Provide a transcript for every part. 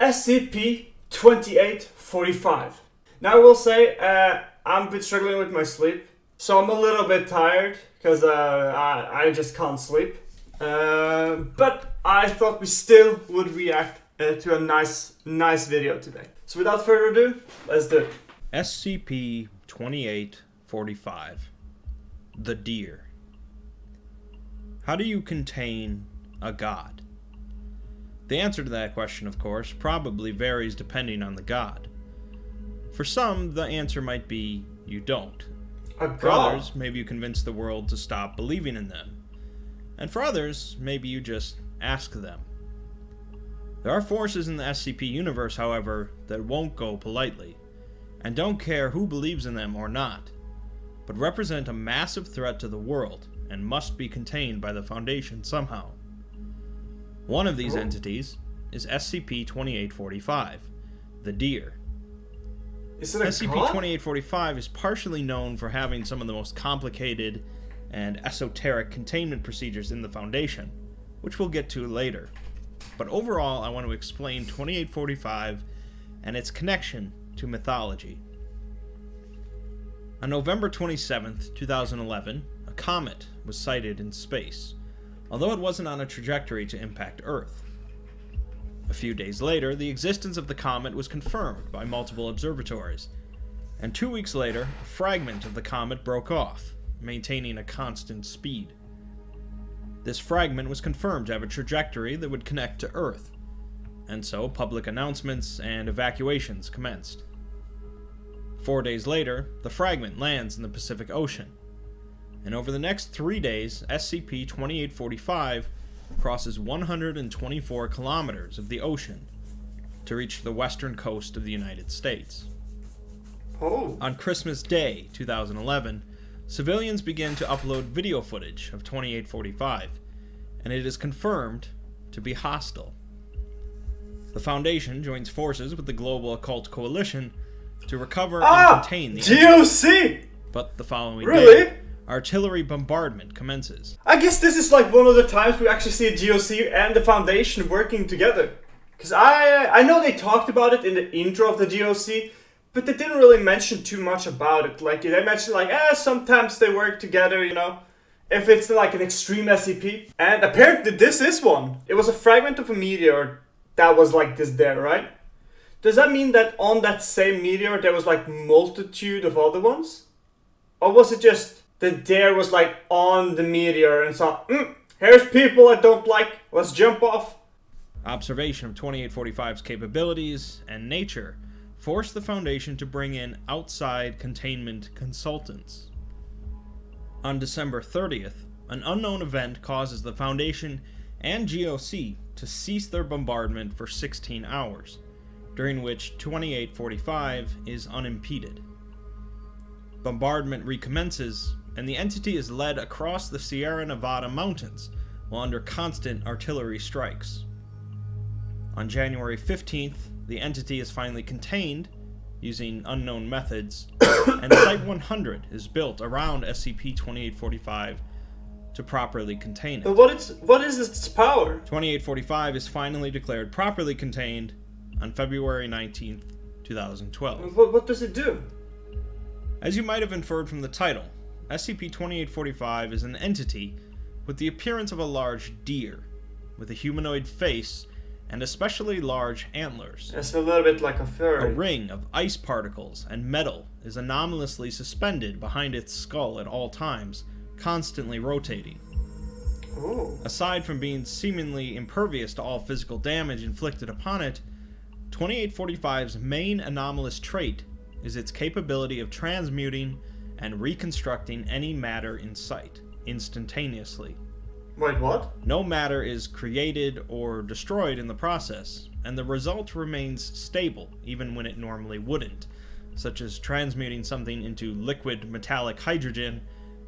SCP-2845. Now I will say, I'm a bit struggling with my sleep, so I'm a little bit tired, because I just can't sleep. But I thought we still would react to a nice video today. So without further ado, let's do it. SCP-2845. The Deer. How do you contain a god? The answer to that question, of course, probably varies depending on the god. For some, the answer might be you don't. For others, maybe you convince the world to stop believing in them. And for others, maybe you just ask them. There are forces in the SCP universe, however, that won't go politely, and don't care who believes in them or not, but represent a massive threat to the world and must be contained by the Foundation somehow. One of these entities is SCP-2845, the Deer. SCP-2845 is partially known for having some of the most complicated and esoteric containment procedures in the Foundation, which we'll get to later. But overall, I want to explain 2845 and its connection to mythology. On November 27th, 2011, a comet was sighted in space, although it wasn't on a trajectory to impact Earth. A few days later, the existence of the comet was confirmed by multiple observatories, and 2 weeks later, a fragment of the comet broke off, maintaining a constant speed. This fragment was confirmed to have a trajectory that would connect to Earth, and so public announcements and evacuations commenced. 4 days later, the fragment lands in the Pacific Ocean, and over the next 3 days, SCP-2845 crosses 124 kilometers of the ocean to reach the western coast of the United States. On Christmas Day, 2011, civilians began to upload video footage of 2845, and it is confirmed to be hostile. The Foundation joins forces with the Global Occult Coalition to recover and contain the GOC! But the following day, artillery bombardment commences. I guess this is like one of the times we actually see a GOC and the Foundation working together. Because I know they talked about it in the intro of the GOC, but they didn't really mention too much about it. Like, they mentioned like, sometimes they work together, you know, if it's like an extreme SCP. And apparently this is one. It was a fragment of a meteor that was like this there, right? Does that mean that on that same meteor there was like multitude of other ones? Or was it just that there was like on the meteor and saw, here's people I don't like, let's jump off? Observation of 2845's capabilities and nature forced the Foundation to bring in outside containment consultants. On December 30th, an unknown event causes the Foundation and GOC to cease their bombardment for 16 hours, during which 2845 is unimpeded. Bombardment recommences, and the entity is led across the Sierra Nevada mountains while under constant artillery strikes. On January 15th, the entity is finally contained using unknown methods, and Site 100 is built around SCP-2845 to properly contain it. But what is its power? 2845 is finally declared properly contained on February 19th, 2012. What does it do? As you might have inferred from the title, SCP-2845 is an entity with the appearance of a large deer, with a humanoid face and especially large antlers. It's a little bit like a furry. A ring of ice particles and metal is anomalously suspended behind its skull at all times, constantly rotating. Ooh. Aside from being seemingly impervious to all physical damage inflicted upon it, 2845's main anomalous trait is its capability of transmuting and reconstructing any matter in sight, instantaneously. Wait, what? No matter is created or destroyed in the process, and the result remains stable even when it normally wouldn't, such as transmuting something into liquid metallic hydrogen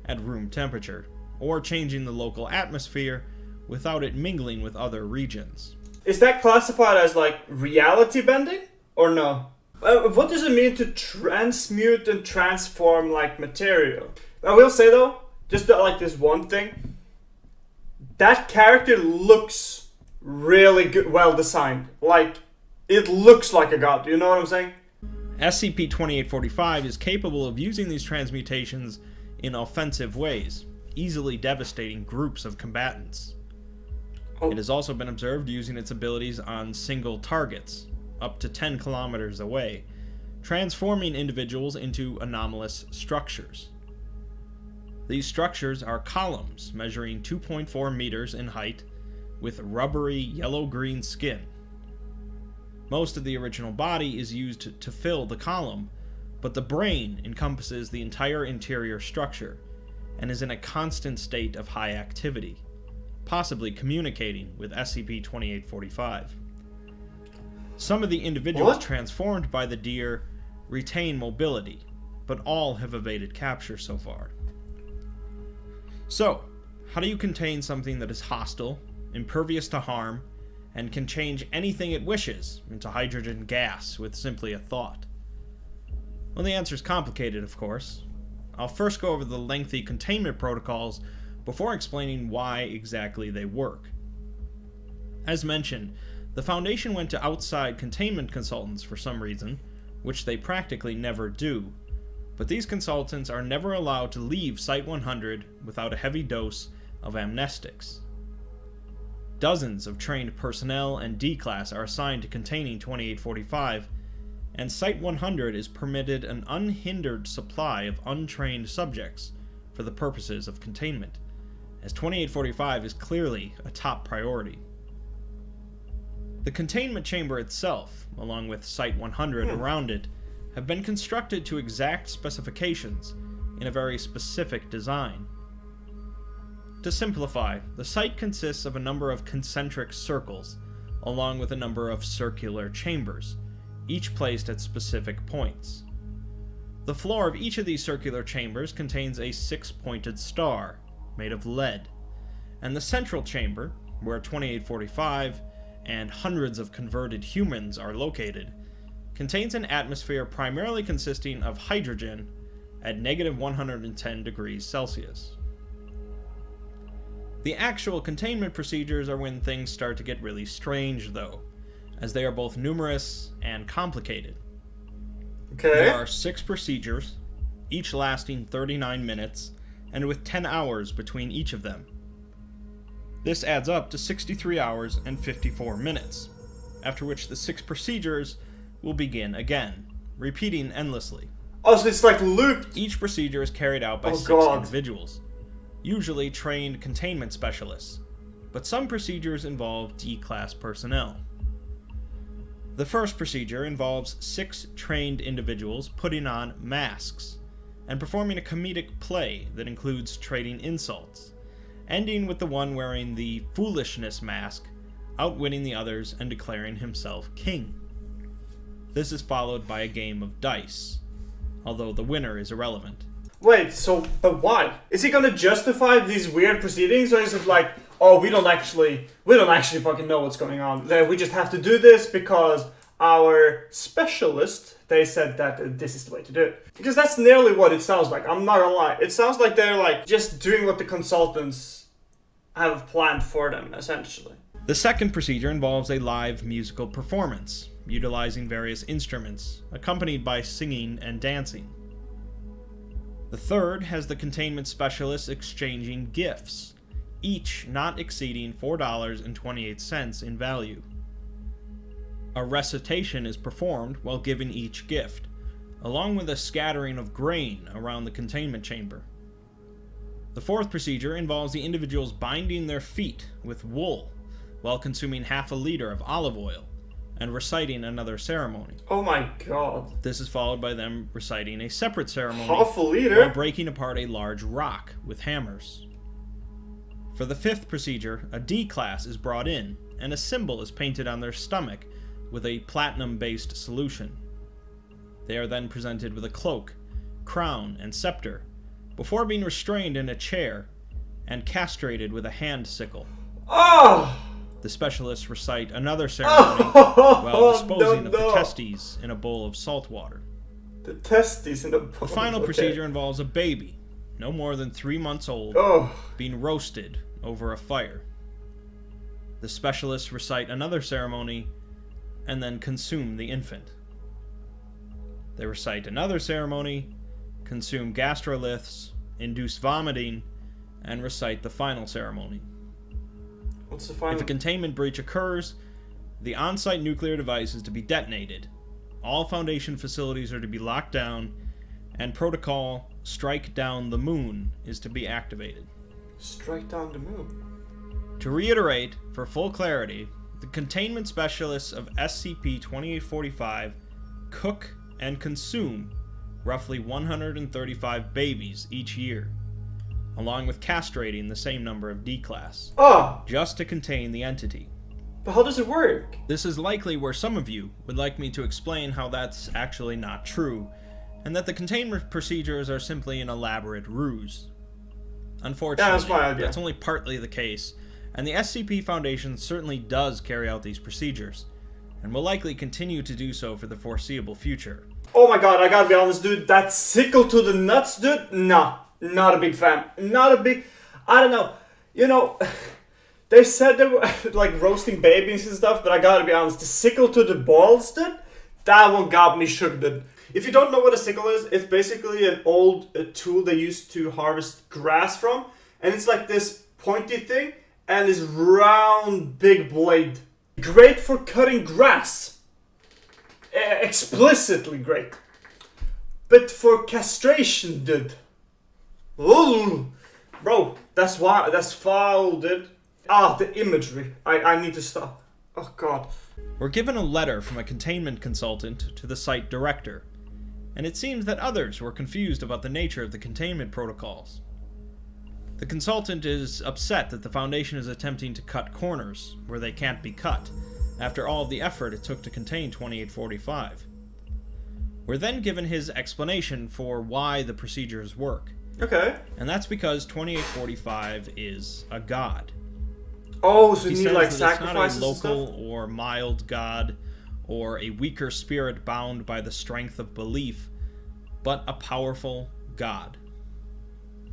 at room temperature, or changing the local atmosphere without it mingling with other regions. Is that classified as like reality bending, or no? What does it mean to transmute and transform like material? I will say though, just like this one thing, that character looks really good, well designed. Like, it looks like a god. You know what I'm saying? SCP-2845 is capable of using these transmutations in offensive ways, easily devastating groups of combatants. It has also been observed using its abilities on single targets, up to 10 kilometers away, transforming individuals into anomalous structures. These structures are columns measuring 2.4 meters in height, with rubbery yellow-green skin. Most of the original body is used to fill the column, but the brain encompasses the entire interior structure and is in a constant state of high activity, possibly communicating with SCP-2845. Some of the individuals transformed by the deer retain mobility, but all have evaded capture so far. So, how do you contain something that is hostile, impervious to harm, and can change anything it wishes into hydrogen gas with simply a thought? Well, the answer is complicated, of course. I'll first go over the lengthy containment protocols before explaining why exactly they work. As mentioned, the Foundation went to outside containment consultants for some reason, which they practically never do, but these consultants are never allowed to leave Site-100 without a heavy dose of amnestics. Dozens of trained personnel and D-Class are assigned to containing 2845, and Site-100 is permitted an unhindered supply of untrained subjects for the purposes of containment, as 2845 is clearly a top priority. The containment chamber itself, along with Site-100 around it, have been constructed to exact specifications in a very specific design. To simplify, the site consists of a number of concentric circles, along with a number of circular chambers, each placed at specific points. The floor of each of these circular chambers contains a 6-pointed star, made of lead, and the central chamber, where 2845 and hundreds of converted humans are located, contains an atmosphere primarily consisting of hydrogen at negative 110 degrees Celsius. The actual containment procedures are when things start to get really strange, though, as they are both numerous and complicated. Okay. There are 6 procedures, each lasting 39 minutes, and with 10 hours between each of them. This adds up to 63 hours and 54 minutes, after which the 6 procedures will begin again, repeating endlessly. Oh, so it's like looped. Each procedure is carried out by 6 individuals, usually trained containment specialists, but some procedures involve D-Class personnel. The first procedure involves 6 trained individuals putting on masks and performing a comedic play that includes trading insults, ending with the one wearing the foolishness mask outwitting the others and declaring himself king. This is followed by a game of dice, although the winner is irrelevant. Wait, but why? Is he gonna justify these weird proceedings, or is it like, oh, we don't actually fucking know what's going on. We just have to do this because our specialist, they said that this is the way to do it. Because that's nearly what it sounds like, I'm not gonna lie. It sounds like they're like just doing what the consultants have planned for them, essentially. The second procedure involves a live musical performance, utilizing various instruments, accompanied by singing and dancing. The third has the containment specialists exchanging gifts, each not exceeding $4.28 in value. A recitation is performed while giving each gift, along with a scattering of grain around the containment chamber. The fourth procedure involves the individuals binding their feet with wool while consuming half a liter of olive oil and reciting another ceremony. Oh my god. This is followed by them reciting a separate ceremony half a liter? While breaking apart a large rock with hammers. For the fifth procedure, a D-Class is brought in, and a symbol is painted on their stomach with a platinum-based solution. They are then presented with a cloak, crown, and scepter, before being restrained in a chair and castrated with a hand sickle. Oh! The specialists recite another ceremony while disposing of the testes in a bowl of salt water. The testes in a bowl. The final procedure involves a baby, no more than 3 months old, being roasted over a fire. The specialists recite another ceremony and then consume the infant. They recite another ceremony, consume gastroliths, induce vomiting, and recite the final ceremony. What's the final? If a containment breach occurs, the on-site nuclear device is to be detonated. All Foundation facilities are to be locked down, and protocol Strike Down the Moon is to be activated. Strike down the moon. To reiterate, for full clarity, the containment specialists of SCP-2845 cook and consume roughly 135 babies each year, along with castrating the same number of D-Class, just to contain the entity. But how does it work? This is likely where some of you would like me to explain how that's actually not true, and that the containment procedures are simply an elaborate ruse. Unfortunately, that's only partly the case, and the SCP Foundation certainly does carry out these procedures, and will likely continue to do so for the foreseeable future. Oh my god, I gotta be honest, dude, that sickle to the nuts, dude? Nah, not a big fan. I don't know. You know, they said they were like roasting babies and stuff, but I gotta be honest, the sickle to the balls, dude? That one got me shook, dude. If you don't know what a sickle is, it's basically an old tool they used to harvest grass from, and it's like this pointy thing, and this round big blade. Great for cutting grass. Explicitly great. But for castration, dude. Ooh, bro, that's why, that's foul, dude. The imagery. I need to stop. Oh god. We're given a letter from a containment consultant to the site director, and it seems that others were confused about the nature of the containment protocols. The consultant is upset that the Foundation is attempting to cut corners where they can't be cut, after all of the effort it took to contain 2845. We're then given his explanation for why the procedures work. Okay. And that's because 2845 is a god. Oh, so he you need like sacrifices? It's not a local or mild god, or a weaker spirit bound by the strength of belief, but a powerful god.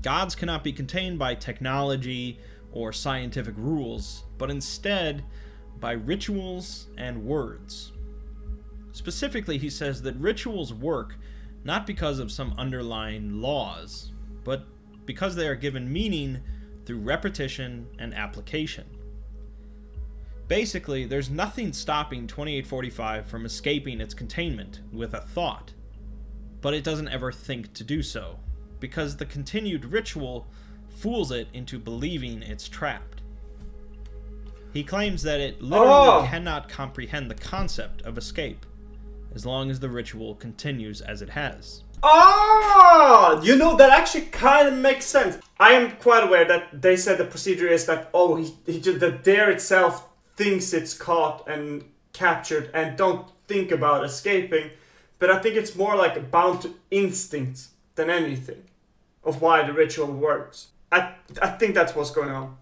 Gods cannot be contained by technology or scientific rules, but instead by rituals and words. Specifically, he says that rituals work not because of some underlying laws, but because they are given meaning through repetition and application. Basically, there's nothing stopping 2845 from escaping its containment with a thought, but it doesn't ever think to do so, because the continued ritual fools it into believing it's trapped. He claims that it literally cannot comprehend the concept of escape, as long as the ritual continues as it has. You know, that actually kind of makes sense. I am quite aware that they said the procedure is that, the dare itself thinks it's caught and captured and don't think about escaping, but I think it's more like bound to instincts than anything of why the ritual works. I think that's what's going on.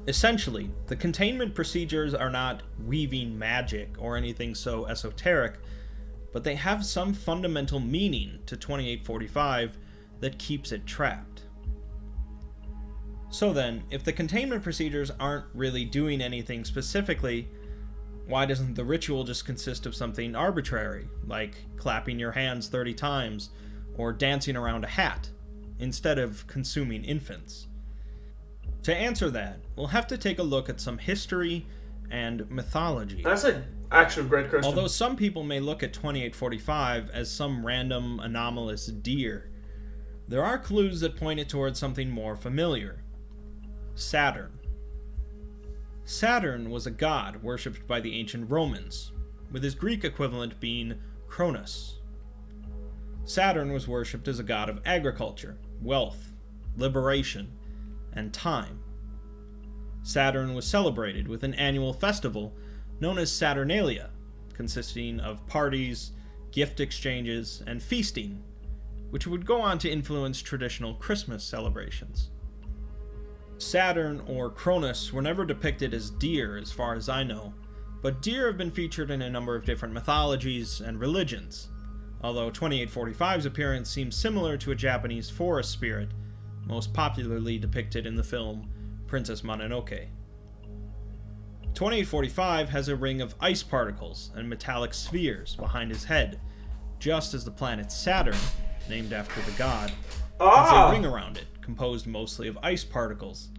Essentially, the containment procedures are not weaving magic or anything so esoteric, but they have some fundamental meaning to 2845 that keeps it trapped. So then, if the containment procedures aren't really doing anything specifically, why doesn't the ritual just consist of something arbitrary, like clapping your hands 30 times or dancing around a hat, instead of consuming infants? To answer that, we'll have to take a look at some history and mythology. That's an actual great question. Although some people may look at 2845 as some random anomalous deer, there are clues that point it towards something more familiar. Saturn. Saturn was a god worshipped by the ancient Romans, with his Greek equivalent being Cronus. Saturn was worshipped as a god of agriculture, wealth, liberation, and time. Saturn was celebrated with an annual festival known as Saturnalia, consisting of parties, gift exchanges, and feasting, which would go on to influence traditional Christmas celebrations. Saturn, or Cronus, were never depicted as deer as far as I know, but deer have been featured in a number of different mythologies and religions, although 2845's appearance seems similar to a Japanese forest spirit, most popularly depicted in the film Princess Mononoke. 2845 has a ring of ice particles and metallic spheres behind his head, just as the planet Saturn, named after the god, has a ring around it, composed mostly of ice particles,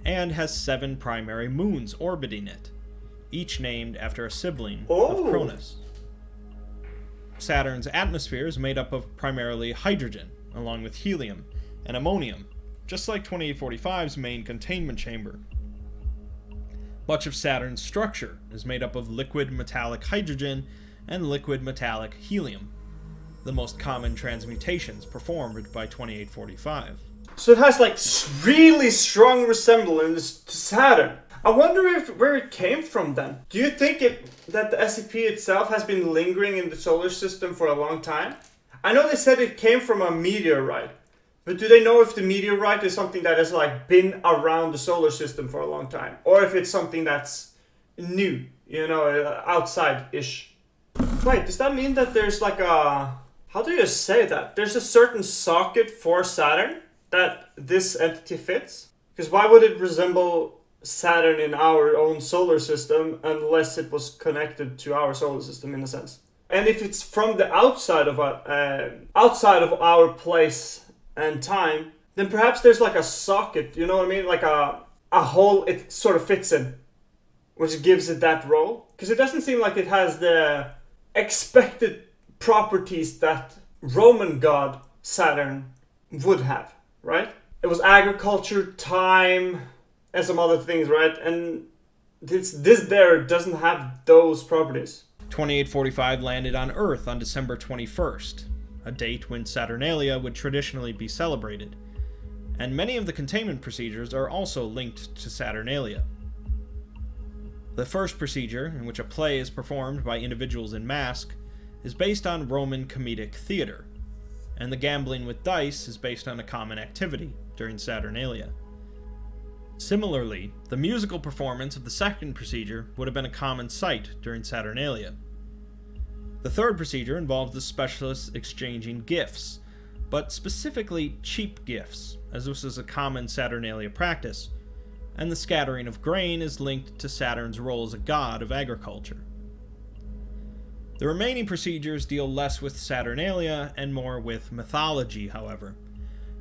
and has 7 primary moons orbiting it, each named after a sibling of Cronus. Saturn's atmosphere is made up of primarily hydrogen, along with helium and ammonium, just like 2845's main containment chamber. Much of Saturn's structure is made up of liquid metallic hydrogen and liquid metallic helium, the most common transmutations performed by 2845. So it has like really strong resemblance to Saturn. I wonder where it came from then. Do you think that the SCP itself has been lingering in the solar system for a long time? I know they said it came from a meteorite, but do they know if the meteorite is something that has like been around the solar system for a long time? Or if it's something that's new, outside-ish? Wait, does that mean that there's like a... How do you say that? There's a certain socket for Saturn that this entity fits? Because why would it resemble Saturn in our own solar system unless it was connected to our solar system in a sense? And if it's from the outside of our place and time, then perhaps there's like a socket, you know what I mean? Like a hole it sort of fits in, which gives it that role. Because it doesn't seem like it has the expected properties that Roman god Saturn would have, right? It was agriculture, time, and some other things, right? And this there doesn't have those properties. 2845 landed on Earth on December 21st, a date when Saturnalia would traditionally be celebrated, and many of the containment procedures are also linked to Saturnalia. The first procedure, in which a play is performed by individuals in mask, is based on Roman comedic theater, and the gambling with dice is based on a common activity during Saturnalia. Similarly, the musical performance of the second procedure would have been a common sight during Saturnalia. The third procedure involves the specialists exchanging gifts, but specifically cheap gifts, as this is a common Saturnalia practice, and the scattering of grain is linked to Saturn's role as a god of agriculture. The remaining procedures deal less with Saturnalia and more with mythology, however,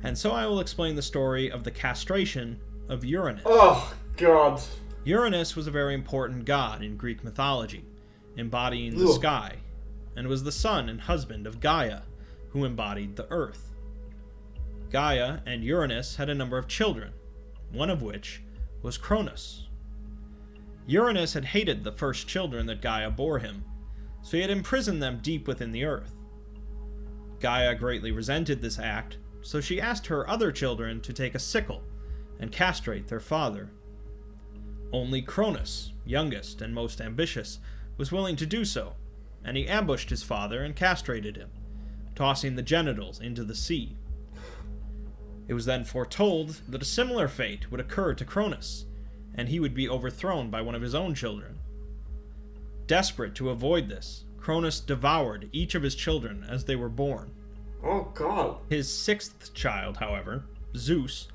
and so I will explain the story of the castration of Uranus. Oh, God. Uranus was a very important god in Greek mythology, embodying the sky, and was the son and husband of Gaia, who embodied the earth. Gaia and Uranus had a number of children, one of which was Cronus. Uranus had hated the first children that Gaia bore him, so he had imprisoned them deep within the earth. Gaia greatly resented this act, so she asked her other children to take a sickle and castrate their father. Only Cronus, youngest and most ambitious, was willing to do so, and he ambushed his father and castrated him, tossing the genitals into the sea. It was then foretold that a similar fate would occur to Cronus, and he would be overthrown by one of his own children. Desperate to avoid this, Cronus devoured each of his children as they were born. Oh, God. His 6th child, however, Zeus,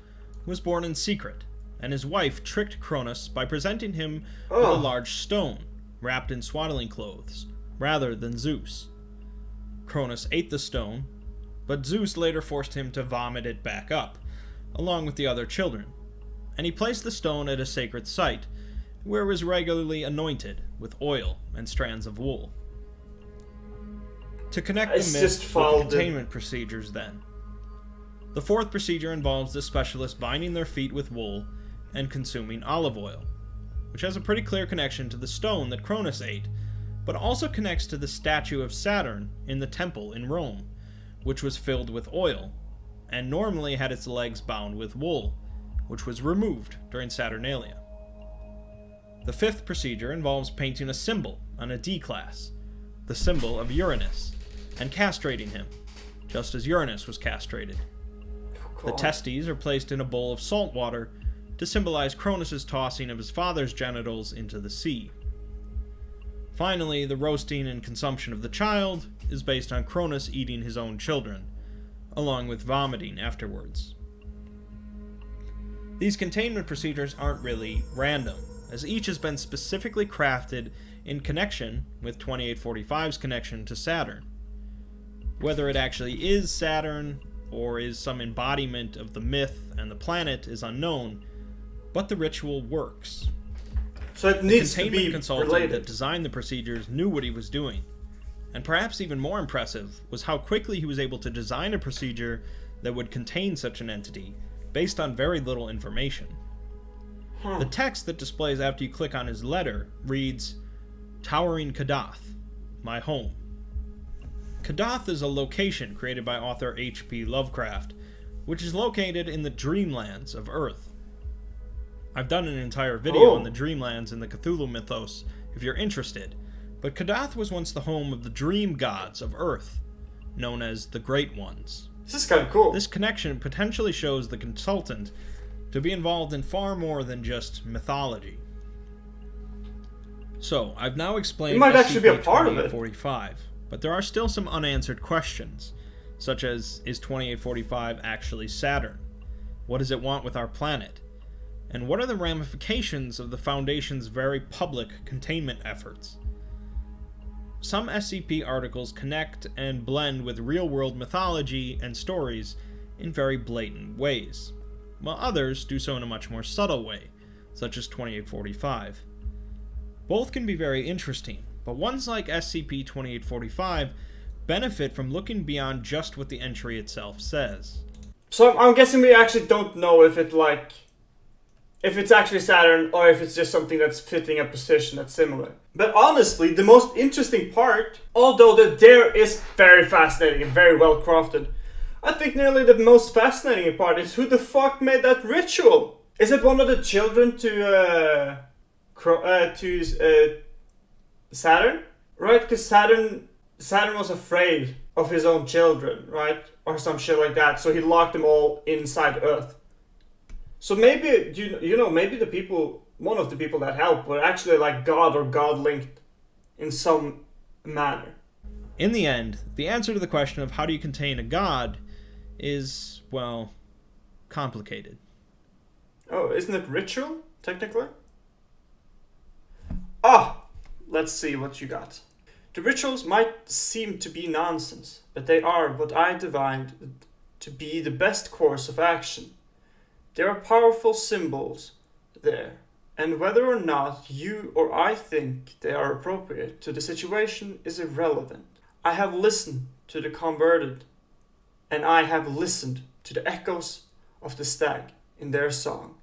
was born in secret, and his wife tricked Cronus by presenting him with a large stone, wrapped in swaddling clothes, rather than Zeus. Cronus ate the stone, but Zeus later forced him to vomit it back up, along with the other children, and he placed the stone at a sacred site, where it was regularly anointed with oil and strands of wool. To connect the myth with the containment procedures then, the 4th procedure involves the specialists binding their feet with wool and consuming olive oil, which has a pretty clear connection to the stone that Cronus ate, but also connects to the statue of Saturn in the temple in Rome, which was filled with oil, and normally had its legs bound with wool, which was removed during Saturnalia. The 5th procedure involves painting a symbol on a D-class, the symbol of Uranus, and castrating him, just as Uranus was castrated. The testes are placed in a bowl of salt water to symbolize Cronus' tossing of his father's genitals into the sea. Finally, the roasting and consumption of the child is based on Cronus eating his own children, along with vomiting afterwards. These containment procedures aren't really random, as each has been specifically crafted in connection with 2845's connection to Saturn. Whether it actually is Saturn, or is some embodiment of the myth and the planet, is unknown, but the ritual works. So it needs the to be containment consultant related. that designed the procedures knew what he was doing. And perhaps even more impressive was how quickly he was able to design a procedure that would contain such an entity, based on very little information. The text that displays after you click on his letter reads, "Towering Kadath, my home." Kadath is a location created by author H.P. Lovecraft, which is located in the Dreamlands of Earth. I've done an entire video on the Dreamlands in the Cthulhu mythos, if you're interested, but Kadath was once the home of the dream gods of Earth, known as the Great Ones. This is kind of cool. This connection potentially shows the consultant to be involved in far more than just mythology. So, I've now explained It might actually be a part of it. SCP-2845, but there are still some unanswered questions, such as, is 2845 actually Saturn? What does it want with our planet? And what are the ramifications of the Foundation's very public containment efforts? Some SCP articles connect and blend with real-world mythology and stories in very blatant ways, while others do so in a much more subtle way, such as 2845. Both can be very interesting, but ones like SCP-2845 benefit from looking beyond just what the entry itself says. So I'm guessing we actually don't know if it's actually Saturn or if it's just something that's fitting a position that's similar. But honestly, the most interesting part, although the dare is very fascinating and very well crafted, I think nearly the most fascinating part is who the fuck made that ritual? Is it one of the children to Saturn? Right? Because Saturn was afraid of his own children, right? Or some shit like that, so he locked them all inside Earth. So maybe, maybe one of the people that helped were actually like God or God-linked in some manner. In the end, the answer to the question of how do you contain a god is, well, complicated. Oh, isn't it ritual, technically? Let's see what you got. The rituals might seem to be nonsense, but they are what I divined to be the best course of action. There are powerful symbols there, and whether or not you or I think they are appropriate to the situation is irrelevant. I have listened to the converted, and I have listened to the echoes of the stag in their song.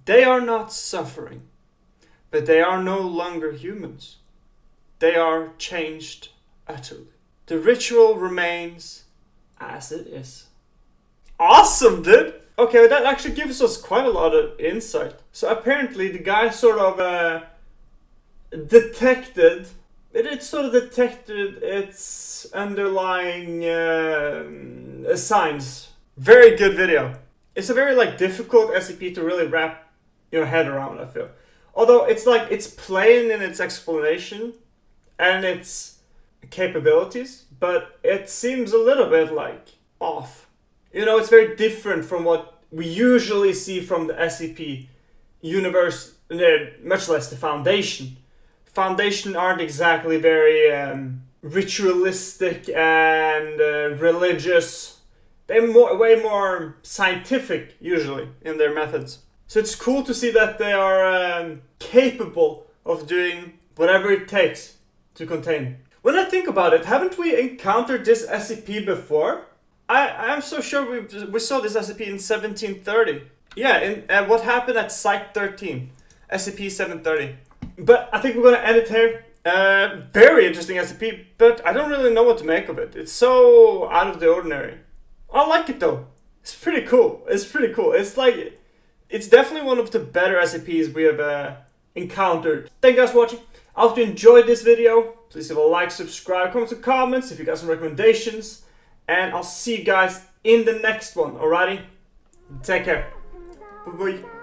They are not suffering, but they are no longer humans. They are changed utterly. The ritual remains as it is. Awesome, dude! Okay, that actually gives us quite a lot of insight. So apparently the guy sort of detected its underlying signs. Very good video. It's a very difficult SCP to really wrap your head around, I feel. Although it's plain in its explanation and its capabilities, but it seems a little bit off. It's very different from what we usually see from the SCP universe, much less the Foundation. Foundation aren't exactly very ritualistic and religious. They're way more scientific, usually, in their methods. So it's cool to see that they are capable of doing whatever it takes to contain. When I think about it, haven't we encountered this SCP before? I'm so sure we saw this SCP in 1730. Yeah, what happened at Site 13, SCP-730. But I think we're gonna end it here. Very interesting SCP, but I don't really know what to make of it. It's so out of the ordinary. I like it though. It's pretty cool. It's definitely one of the better SCPs we have encountered. Thank you guys for watching. I hope you enjoyed this video. Please leave a like, subscribe, comment some comments if you got some recommendations. And I'll see you guys in the next one, alrighty? Take care. Bye-bye.